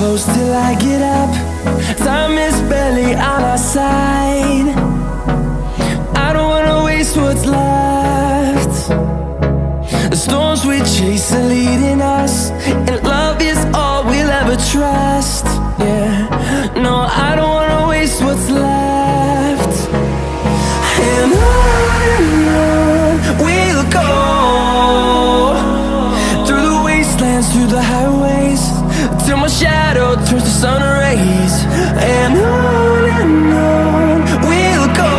close till I get up. Time is barely on our side. I don't wanna waste what's left. The storms we chase are leading us, and love is all we'll ever trust. Yeah, no, I don't wanna waste what's left. And on we'll go, through the wastelands, through the highways, till my shadow turns to sun rays. And on we'll go,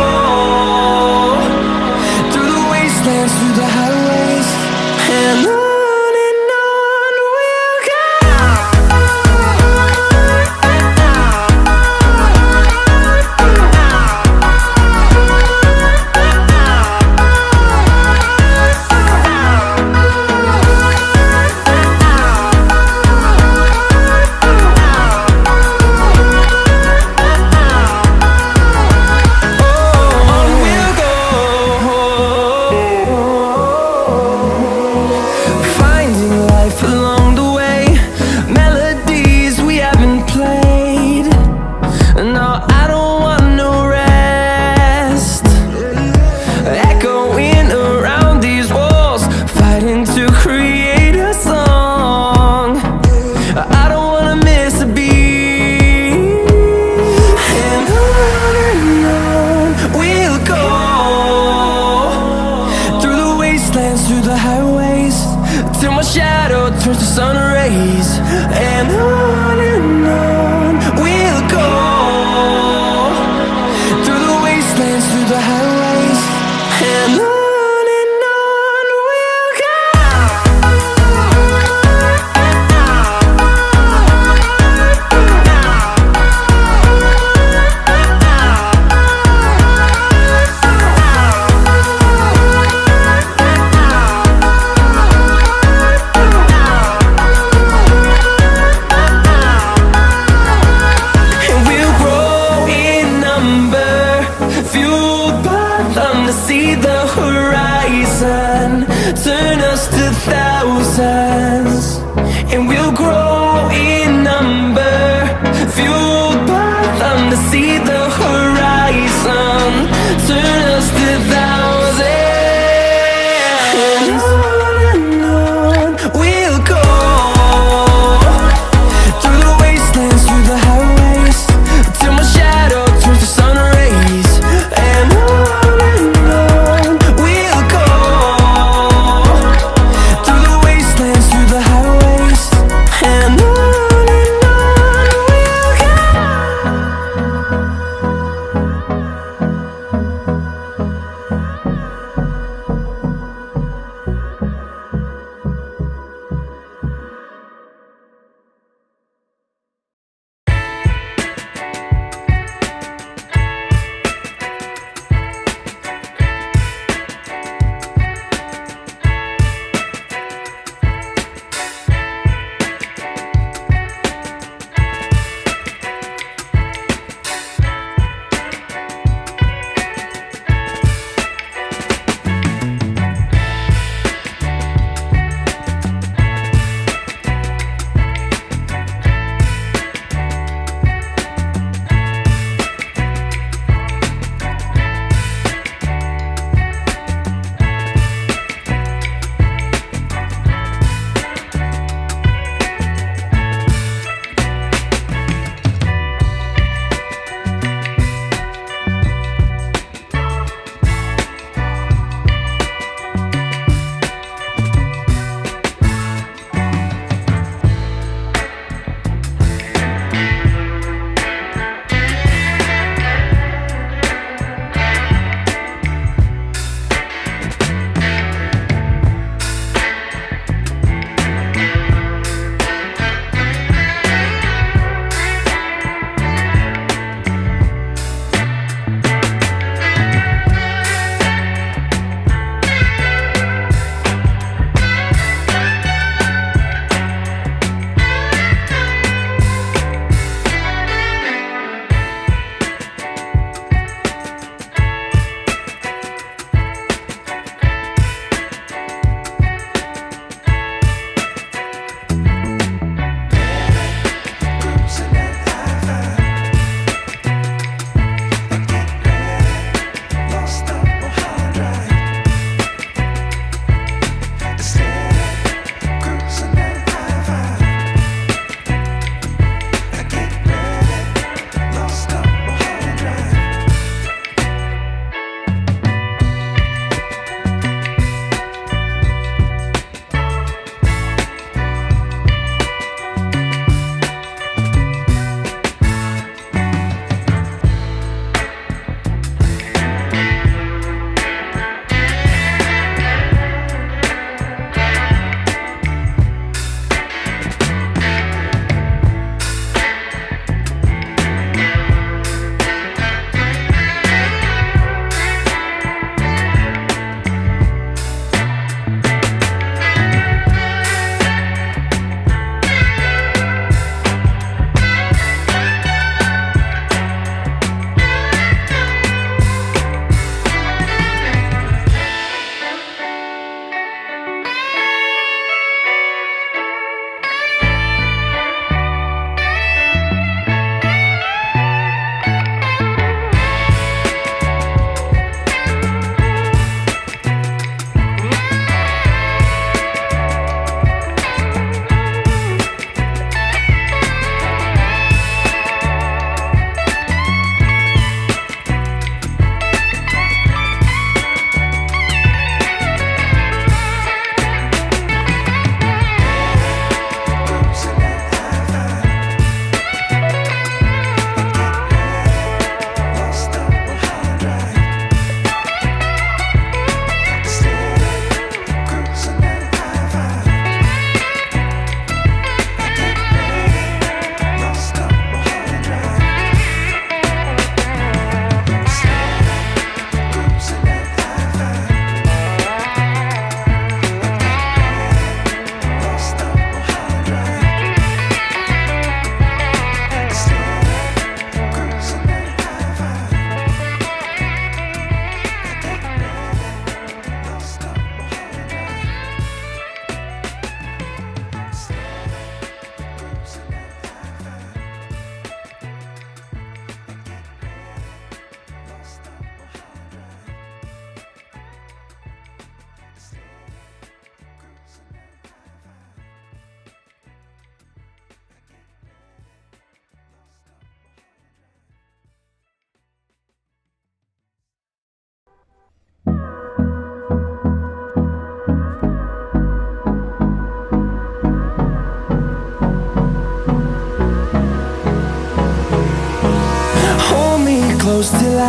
through the wastelands, through the highways, and on we'll go. Through the highways, till my shadow turns to sun rays. And on we'll go, through the wastelands, through the highways, and on we'll go. See the horizon turn us to thousands, and we'll grow in number, fueled by them. To see the horizon turn us to thousands, and on we'll go, through the wastelands, through the highways, till my shadow turns to sun rays. And on we'll go,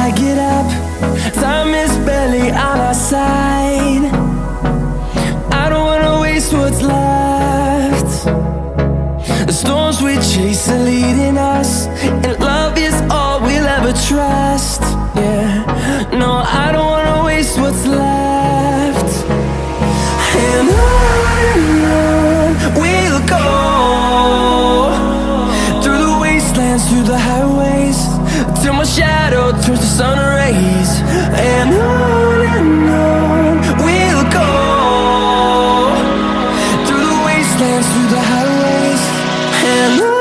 I get up, time is barely on our side. I don't wanna waste what's left. The storms we chase are leading us, and love is all we'll ever trust. Yeah, no, I don't wanna waste what's left. And on we'll go, through the wastelands, through the highways, till my shadow turns to sun rays. And on we'll go, through the wastelands, through the highways, and on.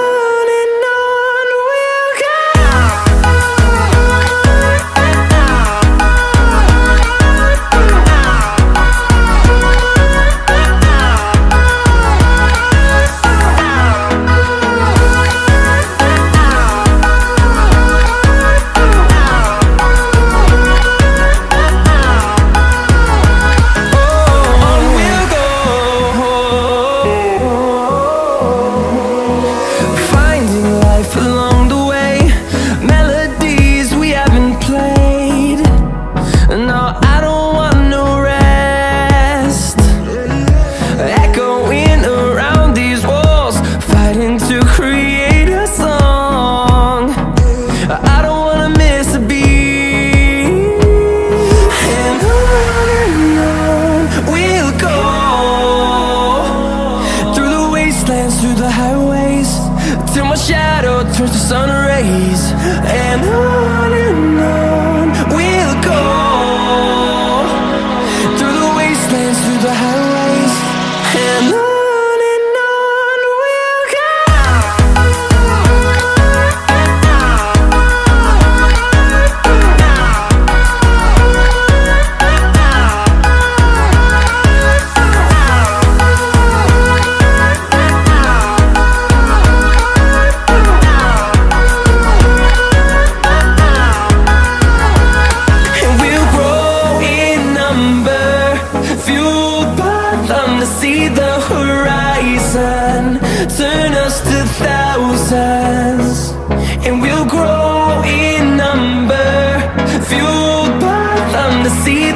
Through the highways, till my shadow turns to sun rays. And on we'll go, through the wastelands, through the highways, and on. See the horizon turn us to thousands, and we'll grow in number, fueled by them to see